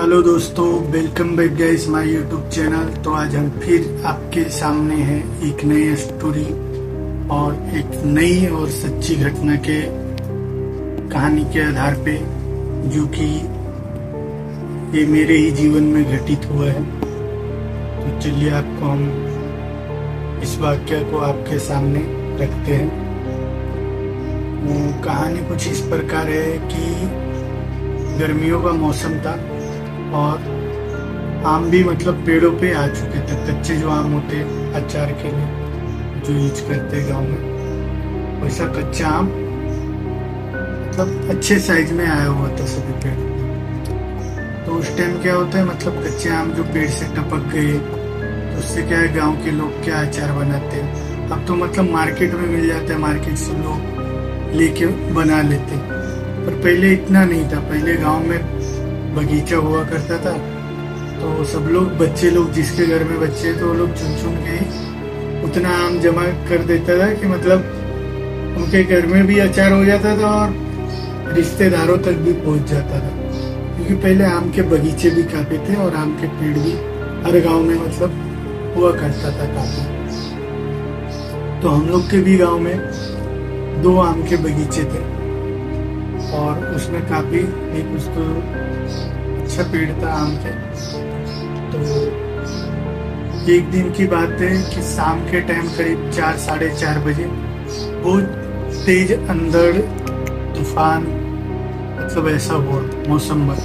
Hello दोस्तों, welcome back guys my YouTube channel. तो आज हम फिर आपके सामने हैं एक नई स्टोरी और एक नई और सच्ची घटना के कहानी के आधार पे, जो कि ये मेरे ही जीवन में घटित हुआ है। तो चलिए आपको हम इस वाक्य को आपके सामने रखते हैं। वो कहानी कुछ इस प्रकार है कि गर्मियों का मौसम था और आम भी मतलब पेड़ों पे आ चुके थे। कच्चे जो आम होते अचार के लिए जो यूज करते गांव में, वैसा कच्चा आम मतलब अच्छे साइज में आया हुआ था सभी पेड़। तो उस टाइम क्या होता है, मतलब कच्चे आम जो पेड़ से टपक गए तो उससे क्या है, गांव के लोग क्या अचार बनाते हैं। अब तो मतलब मार्केट में मिल जाता है, मार्केट से लोग लेके बना लेते। पर पहले इतना नहीं था। पहले गांव में बगीचा हुआ करता था, तो सब लोग बच्चे लोग जिसके घर में बच्चे तो वो लोग चुन चुन के उतना आम जमा कर देता था कि मतलब उनके घर में भी अचार हो जाता था और रिश्तेदारों तक भी पहुंच जाता था। क्योंकि पहले आम के बगीचे भी काफी थे और आम के पेड़ भी हर गांव में मतलब हुआ करता था काफी। तो हम लोग के भी गांव में 2 आम के बगीचे थे और उसमें काफी एक उसको अच्छा पेड़ था आम के। तो एक दिन की बात है कि शाम के टाइम करीब 4 साढ़े 4 बजे बहुत तेज अंधड़ तूफान मतलब ऐसा हुआ मौसम में,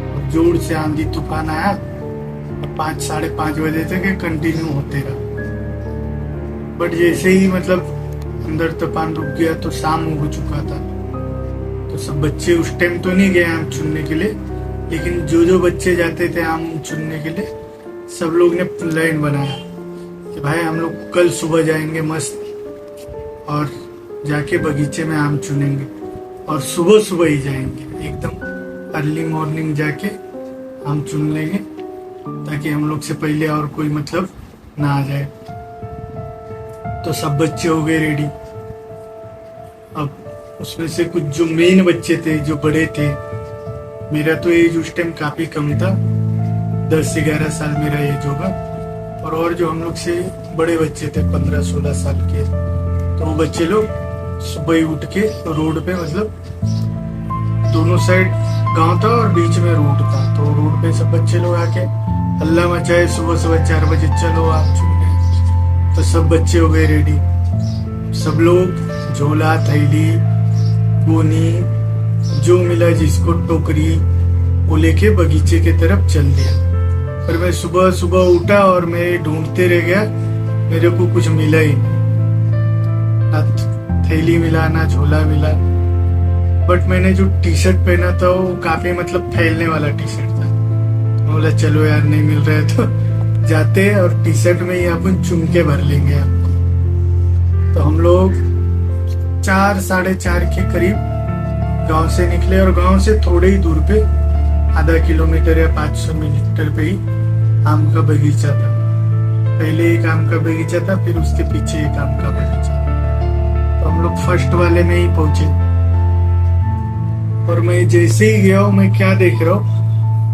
और जोर से आंधी तूफान आया और 5 साढ़े 5 बजे तक कंटिन्यू होते रहा। बट जैसे ही मतलब अंधड़ तूफान रुक गया तो शाम हो चुका था। तो सब बच्चे उस टाइम तो नहीं गए आम चुनने के लिए, लेकिन जो बच्चे जाते थे आम चुनने के लिए, सब लोग ने लाइन बनाया कि भाई हम लोग कल सुबह जाएंगे मस्त और जाके बगीचे में आम चुनेंगे, और सुबह सुबह ही जाएंगे, एकदम अर्ली मॉर्निंग जाके आम चुन लेंगे ताकि हम लोग से पहले और कोई मतलब ना आ जाए। तो सब बच्चे हो गए रेडी। अब उसमें से कुछ जो मेन बच्चे थे, जो बड़े थे, मेरा तो एज उस टाइम काफी कम था, 10-11 साल मेरा एज होगा, और जो हम लोग से बड़े बच्चे थे 15-16 साल के, तो वो बच्चे लोग सुबह ही उठ के रोड पे, मतलब दोनों साइड गांव था और बीच में रोड था, तो रोड पे सब बच्चे लोग आके हल्ला मचाए सुबह सुबह 4 बजे, चलो आप चुनने। तो सब बच्चे हो गए रेडी। सब लोग झोला, थैली, गोनी, जो मिला जिसको टोकरी, वो लेके बगीचे की तरफ चल दिया। पर मैं सुबह सुबह उठा और मैं ढूंढते रह गया, मेरे को कुछ मिला ही नहीं, ना थैली मिला ना झोला मिला। बट मैंने जो टी शर्ट पहना था वो काफी मतलब फैलने वाला टी शर्ट था। मैं बोला चलो यार नहीं मिल रहा है तो जाते और टी शर्ट में ही अपन चुन के भर लेंगे आपको। तो हम लोग 4 साढ़े 4 के करीब गांव से निकले और गांव से थोड़े ही दूर पे, आधा किलोमीटर या 500 मीटर पे ही आम का बगीचा था। पहले एक आम का बगीचा था, फिर उसके पीछे एक आम का बगीचा। तो हम लोग फर्स्ट वाले में ही पहुंचे और मैं जैसे ही गया हूँ, मैं क्या देख रहा हूँ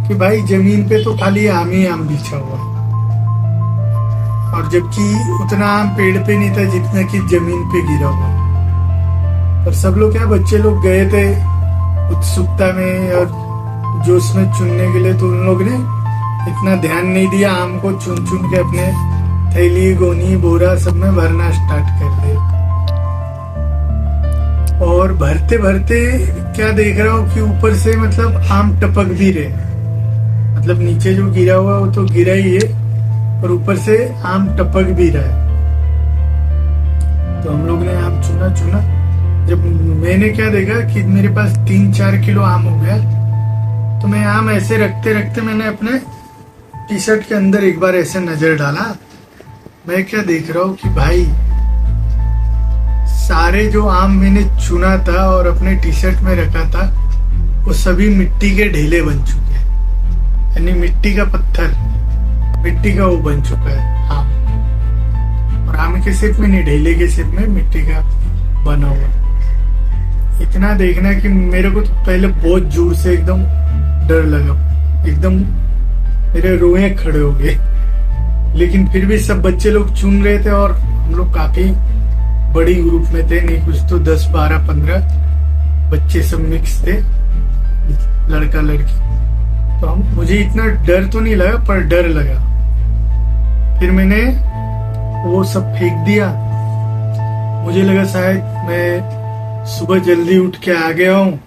कि भाई जमीन पे तो खाली आम ही आम बिछा हुआ है, और जबकि उतना आम पेड़ पे नहीं था जितना कि जमीन पे गिरा हुआ। और सब लोग क्या, बच्चे लोग गए थे उत्सुकता में और जोश में चुनने के लिए, तो उन लोग ने इतना ध्यान नहीं दिया, आम को चुन चुन के अपने थैली, गोनी, बोरा सब में भरना स्टार्ट कर दिया। और भरते भरते क्या देख रहा हूँ कि ऊपर से मतलब आम टपक भी रहे, मतलब नीचे जो गिरा हुआ वो तो गिरा ही है, और ऊपर से आम टपक भी रहा है। तो हम लोग ने आम चुना। जब मैंने क्या देखा कि मेरे पास 3-4 किलो आम हो गया, तो मैं आम ऐसे रखते रखते मैंने अपने टी शर्ट के अंदर एक बार ऐसे नजर डाला। मैं क्या देख रहा हूँ कि भाई सारे जो आम मैंने चुना था और अपने टी शर्ट में रखा था, वो सभी मिट्टी के ढेले बन चुके हैं, यानी मिट्टी का पत्थर, मिट्टी का वो बन चुका है आम। और आम के शेप में नहीं, ढेले के शेप में मिट्टी का बना हुआ। इतना देखना कि मेरे को तो पहले बहुत जोर से एकदम डर लगा, एकदम मेरे रोए खड़े हो गए। लेकिन फिर भी सब बच्चे लोग चुन रहे थे और हम लोग काफी बड़ी ग्रुप में थे, नहीं कुछ तो 10 12 15 बच्चे सब मिक्स थे, लड़का लड़की। तो मुझे इतना डर तो नहीं लगा पर डर लगा। फिर मैंने वो सब फेंक दिया। मुझे लगा शायद मैं सुबह जल्दी उठ के आ गया हूँ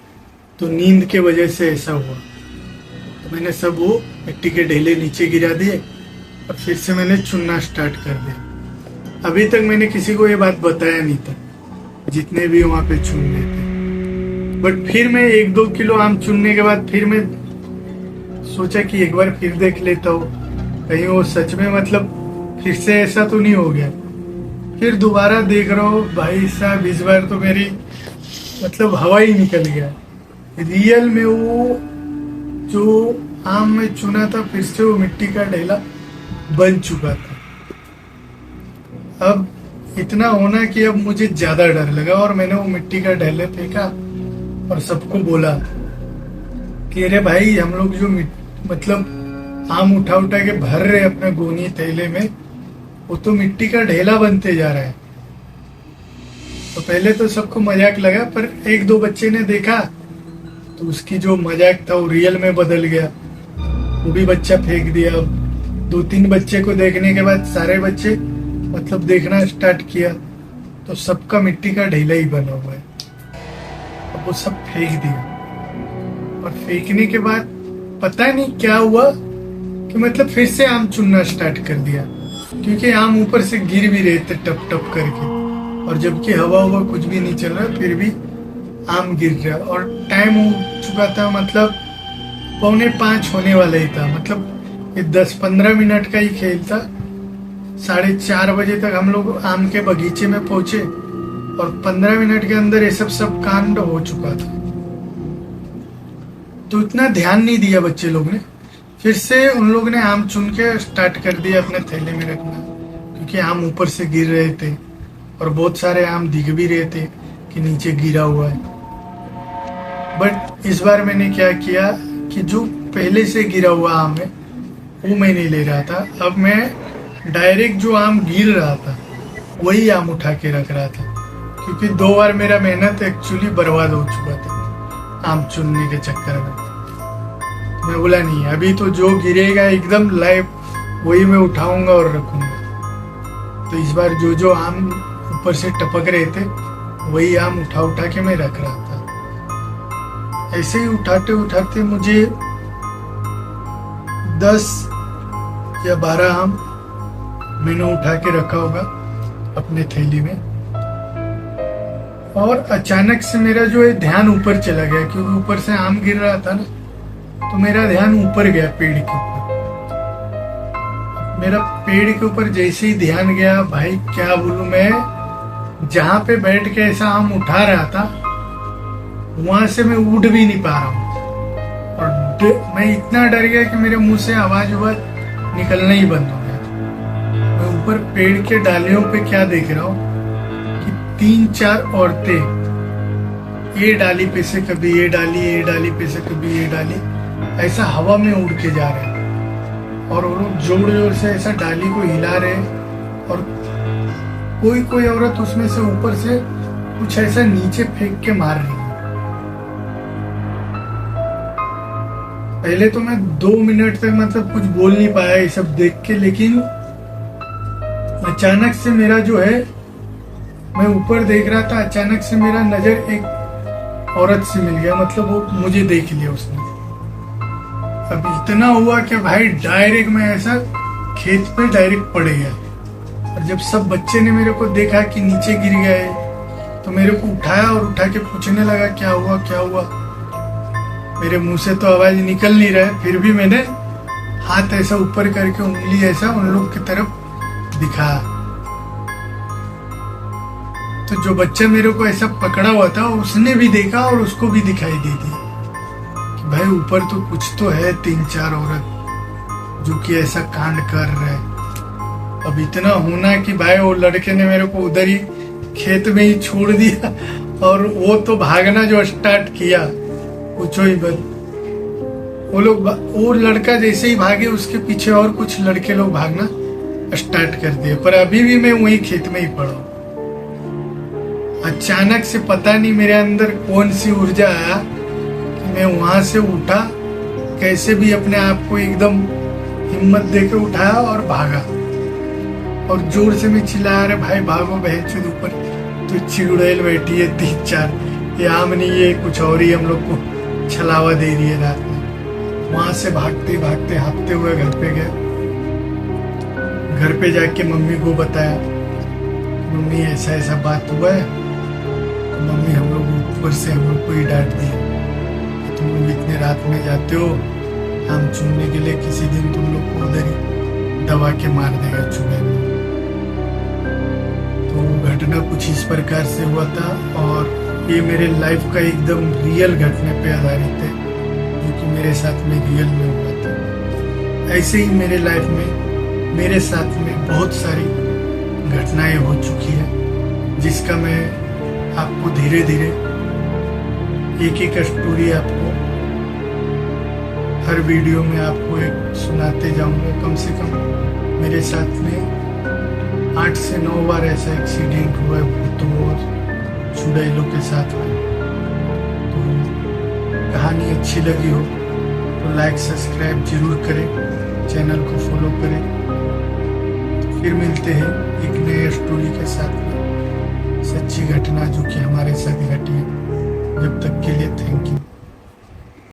तो नींद के वजह से ऐसा हुआ। तो मैंने सब वो मिट्टी के ढेले नीचे गिरा दिए और फिर से मैंने चुनना स्टार्ट कर दिया। अभी तक मैंने किसी को ये बात बताया नहीं था, जितने भी वहां पे चुन रहे थे। बट फिर मैं 1-2 किलो आम चुनने के बाद फिर मैं सोचा कि एक बार फिर देख लेता हूँ, कहीं वो सच में मतलब फिर से ऐसा तो नहीं हो गया। फिर दोबारा देख रहा हूँ, भाई साहब इस बार तो मेरी मतलब हवा ही निकल गया। रियल में वो जो आम में चुना था फिर से वो मिट्टी का ढेला बन चुका था। अब इतना होना कि अब मुझे ज्यादा डर लगा और मैंने वो मिट्टी का ढेले फेंका और सबको बोला कि अरे भाई हम लोग जो मतलब आम उठा उठा के भर रहे अपने गोनी थैले में, वो तो मिट्टी का ढेला बनते जा रहा है। तो पहले तो सबको मजाक लगा, पर 1-2 बच्चे ने देखा तो उसकी जो मजाक था वो रियल में बदल गया। वो भी बच्चा फेंक दिया। 2-3 बच्चे को देखने के बाद सारे बच्चे मतलब देखना स्टार्ट किया तो सबका मिट्टी का ढेला ही बना हुआ है। अब वो सब फेंक दिया और फेंकने के बाद पता नहीं क्या हुआ कि मतलब फिर से आम चुनना स्टार्ट कर दिया, क्योंकि आम ऊपर से गिर भी रहे थे टप टप करके, और जबकि हवा हुआ कुछ भी नहीं चल रहा फिर भी आम गिर रहा। और टाइम हो चुका था, मतलब 4:45 होने वाला ही था। मतलब ये 10-15 मिनट का ही खेल था। 4:30 बजे तक हम लोग आम के बगीचे में पहुंचे और 15 मिनट के अंदर ये सब कांड हो चुका था। तो इतना ध्यान नहीं दिया बच्चे लोग ने। फिर से उन लोग ने आम चुन के स्टार्ट कर दिया अपने थैले में रखना, क्योंकि आम ऊपर से गिर रहे थे और बहुत सारे आम दिख भी रहे थे कि नीचे गिरा हुआ है। बट इस बार मैंने क्या किया कि जो पहले से गिरा हुआ आम है वो मैं नहीं ले रहा था। अब मैं डायरेक्ट जो आम गिर रहा था वही आम उठा के रख रहा था, क्योंकि 2 बार मेरा मेहनत एक्चुअली बर्बाद हो चुका था आम चुनने के चक्कर में। मैं बोला नहीं, अभी तो जो गिरेगा एकदम लाइव वही मैं उठाऊंगा और रखूंगा। तो इस बार जो आम ऊपर से टपक रहे थे वही आम उठा के मैं रख रहा था। ऐसे ही उठाते उठाते मुझे 10 या 12 आम मैंने उठा के रखा होगा अपने थैली में। और अचानक से मेरा जो है ध्यान ऊपर चला गया, क्योंकि ऊपर से आम गिर रहा था ना, तो मेरा ध्यान ऊपर गया पेड़ के ऊपर। मेरा पेड़ के ऊपर जैसे ही ध्यान गया, भाई क्या बोलूं, मैं जहां पे बैठ के ऐसा आम उठा रहा था वहां से मैं उठ भी नहीं पा रहा हूँ। और मैं इतना डर गया कि मेरे मुंह से आवाज निकलना ही बंद हो गया। मैं ऊपर पेड़ के डालियों पे क्या देख रहा हूँ कि 3-4 औरतें ये डाली पे से कभी ये डाली पे से कभी ये डाली, ऐसा हवा में उड़ के जा रहे हैं। और वो लोग जोर जोर से ऐसा डाली को हिला रहे हैं और कोई औरत उसमें से ऊपर से कुछ ऐसा नीचे फेंक के मार रही है। पहले तो मैं 2 मिनट तक मतलब कुछ बोल नहीं पाया ये सब देख के, लेकिन अचानक से मेरा जो है, मैं ऊपर देख रहा था, अचानक से मेरा नजर एक औरत से मिल गया। मतलब वो मुझे देख लिया उसने। अब इतना हुआ कि भाई डायरेक्ट मैं ऐसा खेत पे डायरेक्ट पड़ गया। और जब सब बच्चे ने मेरे को देखा कि नीचे गिर गया है, तो मेरे को उठाया और उठा के पूछने लगा क्या हुआ क्या हुआ। मेरे मुंह से तो आवाज निकल नहीं रहा है, फिर भी मैंने हाथ ऐसा ऊपर करके उंगली ऐसा उन लोग की तरफ दिखाया। तो जो बच्चा मेरे को ऐसा पकड़ा हुआ था उसने भी देखा और उसको भी दिखाई दे दी कि भाई ऊपर तो कुछ तो है, 3-4 औरत जो कि ऐसा कांड कर रहे हैं। अब इतना होना कि भाई वो लड़के ने मेरे को उधर ही खेत में ही छोड़ दिया और वो तो भागना जो स्टार्ट किया, पूछो ही मत। वो लड़का जैसे ही भागे उसके पीछे और कुछ लड़के लोग भागना स्टार्ट कर दिए, पर अभी भी मैं वही खेत में ही पड़ा हूं। अचानक से पता नहीं मेरे अंदर कौन सी ऊर्जा आया कि मैं वहां से उठा, कैसे भी अपने आप को एकदम हिम्मत देकर उठाया और भागा, और जोर से मैं चिल्लाया, अरे भाई भागो बहन ऊपर, तो चिड़ैल बैठी है 3-4, ये आम नहीं है कुछ और ही हम लोग को छलावा दे रही है रात में। वहां से भागते भागते हाँफते हुए घर पे गया। घर पे जाके मम्मी को बताया, मम्मी ऐसा ऐसा बात हुआ है। तो मम्मी हम लोग ऊपर से हम लोग को ही डांट दिया, तुम लोग इतने रात में जाते हो आम चुनने के लिए, किसी दिन तुम लोग को उधर ही दबा के मार देगा चुड़ैल। तो घटना कुछ इस प्रकार से हुआ था, और ये मेरे लाइफ का एकदम रियल घटना पे आधारित है, जो कि मेरे साथ में रियल में हुआ था। ऐसे ही मेरे लाइफ में मेरे साथ में बहुत सारी घटनाएं हो चुकी है, जिसका मैं आपको धीरे धीरे एक एक स्टोरी आपको हर वीडियो में आपको एक सुनाते जाऊंगा। कम से कम मेरे साथ में 8 से 9 बार ऐसा एक्सीडेंट हुआ है भूतों और चुड़ैलों के साथ में। तो कहानी अच्छी लगी हो तो लाइक सब्सक्राइब जरूर करें, चैनल को फॉलो करें। तो फिर मिलते हैं एक नए स्टोरी के साथ में, सच्ची घटना जो कि हमारे साथ घटी है। जब तक के लिए थैंक यू।